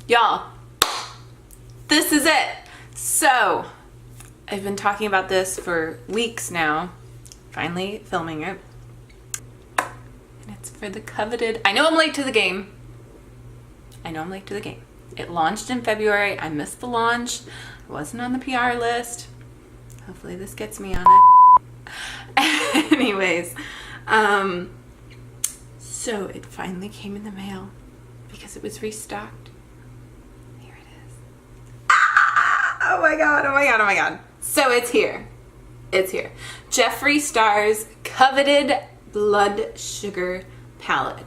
Y'all, this is it. So, I've been talking about this for weeks now. Finally filming it. And it's for the coveted... I know I'm late to the game. It launched in February. I missed the launch. I wasn't on the PR list. Hopefully this gets me on it. Anyways, so it finally came in the mail because it was restocked. Here it is. Ah! Oh my god. So it's here. Jeffree Star's coveted blood sugar palette.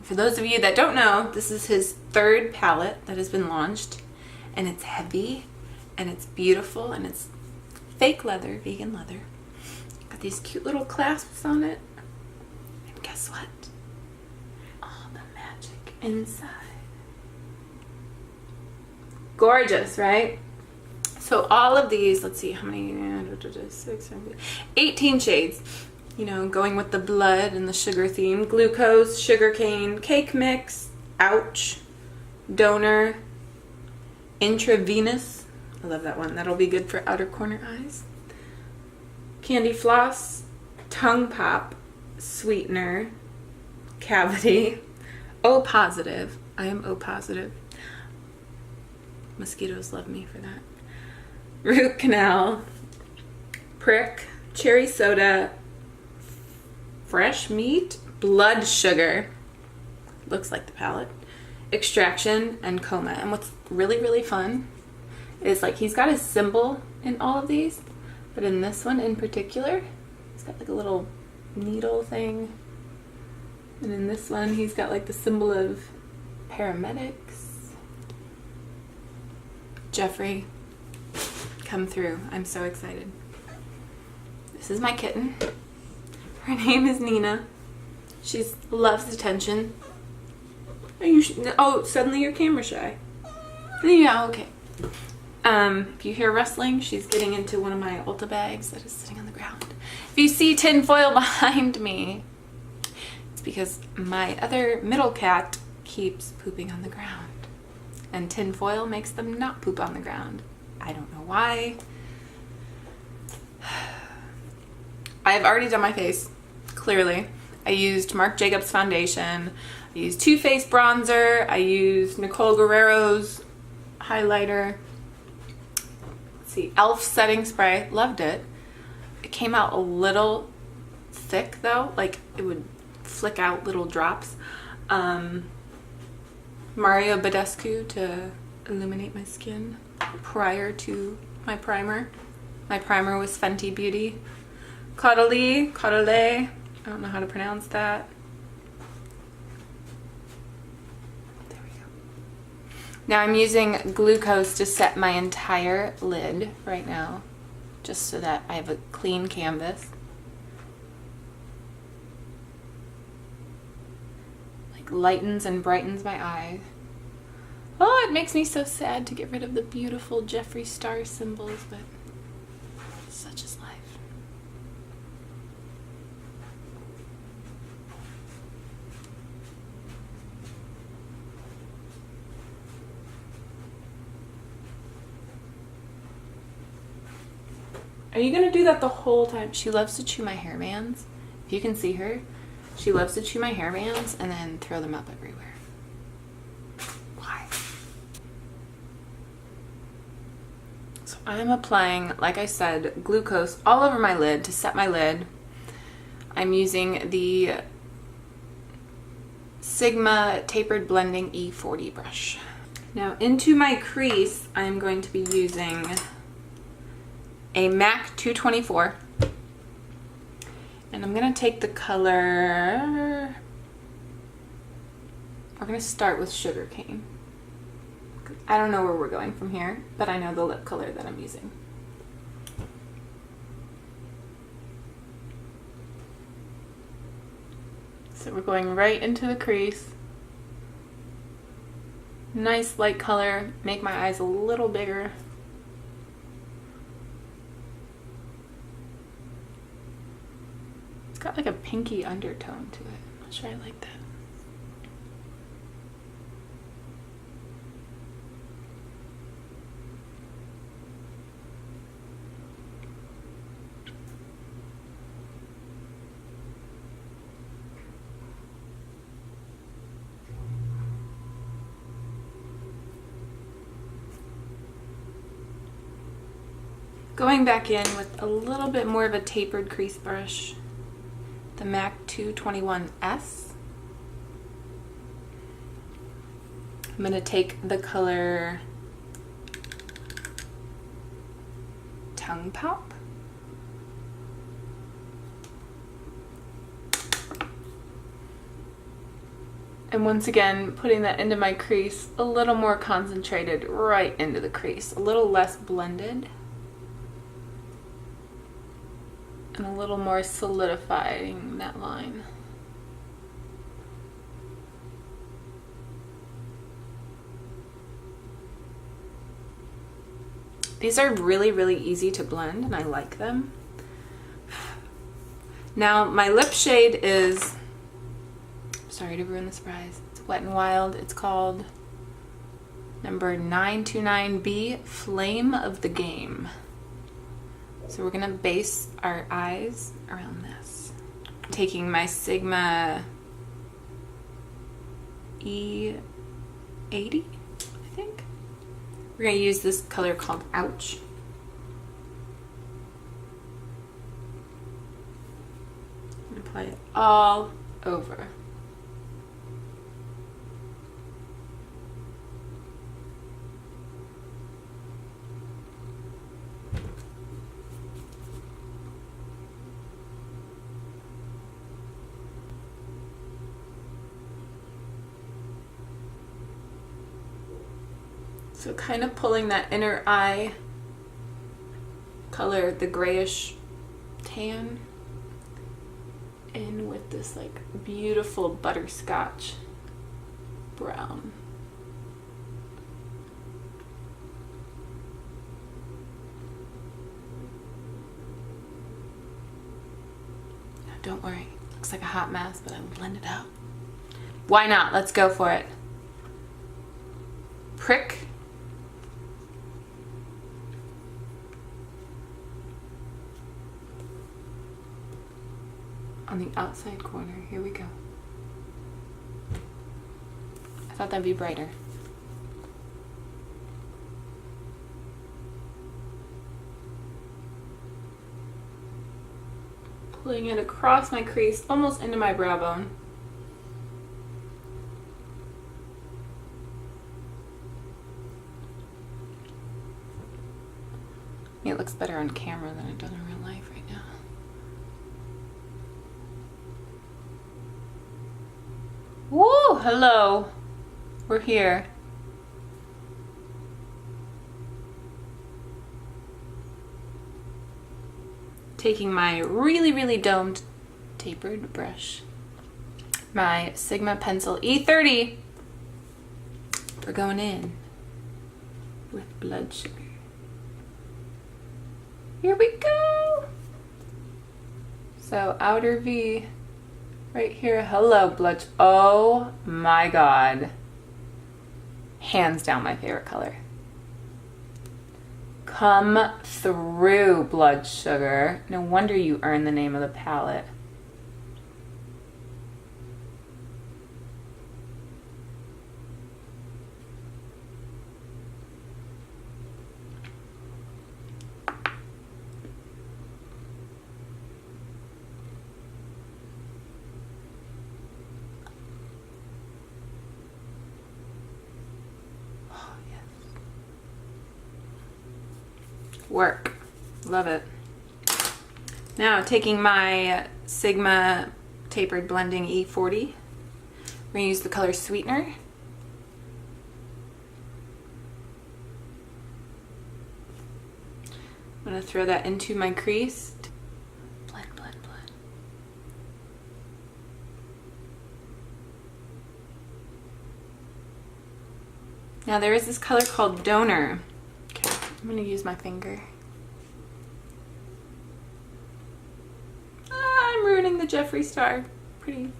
For those of you that don't know, this is his third palette that has been launched, and it's heavy and it's beautiful and it's fake leather, vegan leather. Got these cute little clasps on it. And guess what? All the magic inside. Gorgeous, right? So all of these, let's see how many, 18 shades. You know, going with the blood and the sugar theme. Glucose, sugarcane, cake mix, ouch, donor, intravenous. I love that one. That'll be good for outer corner eyes. Candy floss, tongue pop, sweetener, cavity, O positive. I am O positive. Mosquitoes love me for that. Root canal, prick, cherry soda, fresh meat, blood sugar, looks like the palette, extraction, and coma. And what's really, really fun is like he's got a symbol in all of these, but in this one in particular, he's got like a little needle thing. And in this one, he's got like the symbol of paramedics. Jeffree, come through. I'm so excited. This is my kitten. Her name is Nina. She loves attention. Are you? Oh, suddenly you're camera shy. Yeah, okay. If you hear rustling, she's getting into one of my Ulta bags that is sitting on the ground. If you see tin foil behind me, it's because my other middle cat keeps pooping on the ground. And tin foil makes them not poop on the ground. I don't know why. I have already done my face, clearly. I used Marc Jacobs foundation. I used Too Faced bronzer. I used Nicole Guerrero's highlighter. Let's see, e.l.f. setting spray. Loved it. It came out a little thick though, like it would flick out little drops. Mario Badescu to illuminate my skin prior to my primer. My primer was Fenty Beauty. Caudalie, I don't know how to pronounce that. There we go. Now I'm using glucose to set my entire lid right now, just so that I have a clean canvas. Like lightens and brightens my eye. Oh, it makes me so sad to get rid of the beautiful Jeffree Star symbols, but such is life. Are you gonna do that the whole time? She loves to chew my hair bands. If you can see her, she loves to chew my hair bands and then throw them up everywhere. Why? So I'm applying, like I said, glucose all over my lid to set my lid. I'm using the Sigma Tapered Blending E40 brush. Now into my crease, I'm going to be using a MAC 224, and I'm gonna take the color, we're gonna start with Sugarcane. I don't know where we're going from here, but I know the lip color that I'm using. So we're going right into the crease. Nice light color, make my eyes a little bigger. It's got like a pinky undertone to it. I'm not sure I like that. Going back in with a little bit more of a tapered crease brush, the MAC 221S. I'm going to take the color Tongue Pop. And once again, putting that into my crease, a little more concentrated right into the crease, a little less blended, and a little more solidifying that line. These are really, really easy to blend, and I like them. Now, my lip shade is, sorry to ruin the surprise, it's Wet n Wild. It's called number 929B, Flame of the Game. So we're gonna base our eyes around this. Taking my Sigma E80, I think. We're gonna use this color called Ouch. I'm gonna apply it all over. So kind of pulling that inner eye color, the grayish tan, in with this like beautiful butterscotch brown. Now, don't worry, looks like a hot mess, but I'll blend it out. Why not? Let's go for it. Prick. On the outside corner, here we go. I thought that'd be brighter. Pulling it across my crease, almost into my brow bone. It looks better on camera than it does in real life right now. Woo! Hello! We're here. Taking my really, really domed tapered brush, my Sigma Pencil E30. We're going in with blood sugar. Here we go! So outer V. Right here, hello blood. Oh my god. Hands down my favorite color. Come through, blood sugar. No wonder you earned the name of the palette. Work. Love it. Now taking my Sigma Tapered Blending E40, we're going to use the color Sweetener. I'm going to throw that into my crease. Blend, blend, blend. Now there is this color called Donor. I'm going to use my finger. I'm ruining the Jeffree Star. Pretty.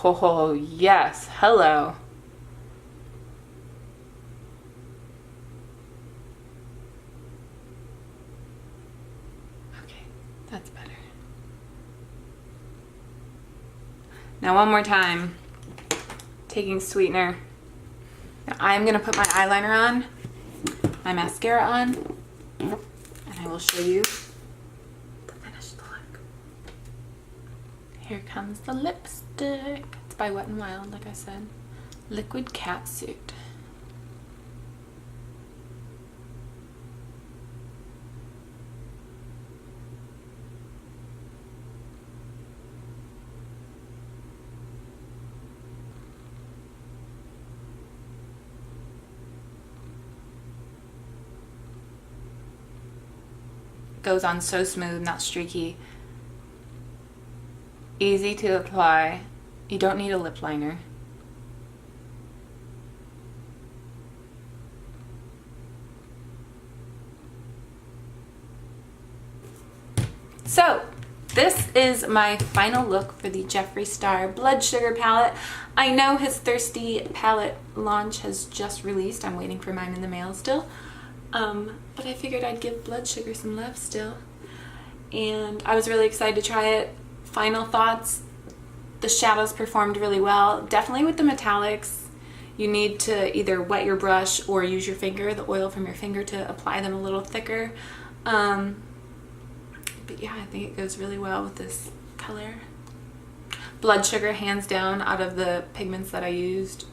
Oh, yes. Hello. Okay, that's better. Now one more time, taking sweetener. Now I'm gonna put my eyeliner on, my mascara on, and I will show you the finished look. Here comes the lipstick. It's by Wet n Wild, like I said. Liquid Catsuit. Goes on so smooth, not streaky. Easy to apply. You don't need a lip liner. So, this is my final look for the Jeffree Star Blood Sugar palette. I know his Thirsty palette launch has just released. I'm waiting for mine in the mail still. But I figured I'd give Blood Sugar some love still. And I was really excited to try it. Final thoughts, the shadows performed really well. Definitely with the metallics, you need to either wet your brush or use your finger, the oil from your finger, to apply them a little thicker. But yeah, I think it goes really well with this color. Blood Sugar, hands down, out of the pigments that I used,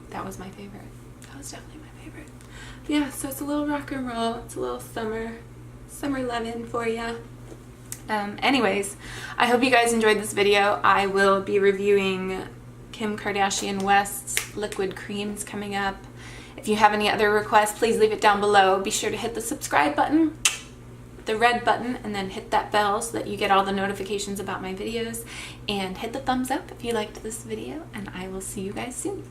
that was my favorite. That was definitely my favorite. But yeah, so it's a little rock and roll. It's a little summer lovin' for ya. Anyways, I hope you guys enjoyed this video. I will be reviewing Kim Kardashian West's liquid creams coming up. If you have any other requests, please leave it down below. Be sure to hit the subscribe button, the red button, and then hit that bell so that you get all the notifications about my videos. And hit the thumbs up if you liked this video, and I will see you guys soon.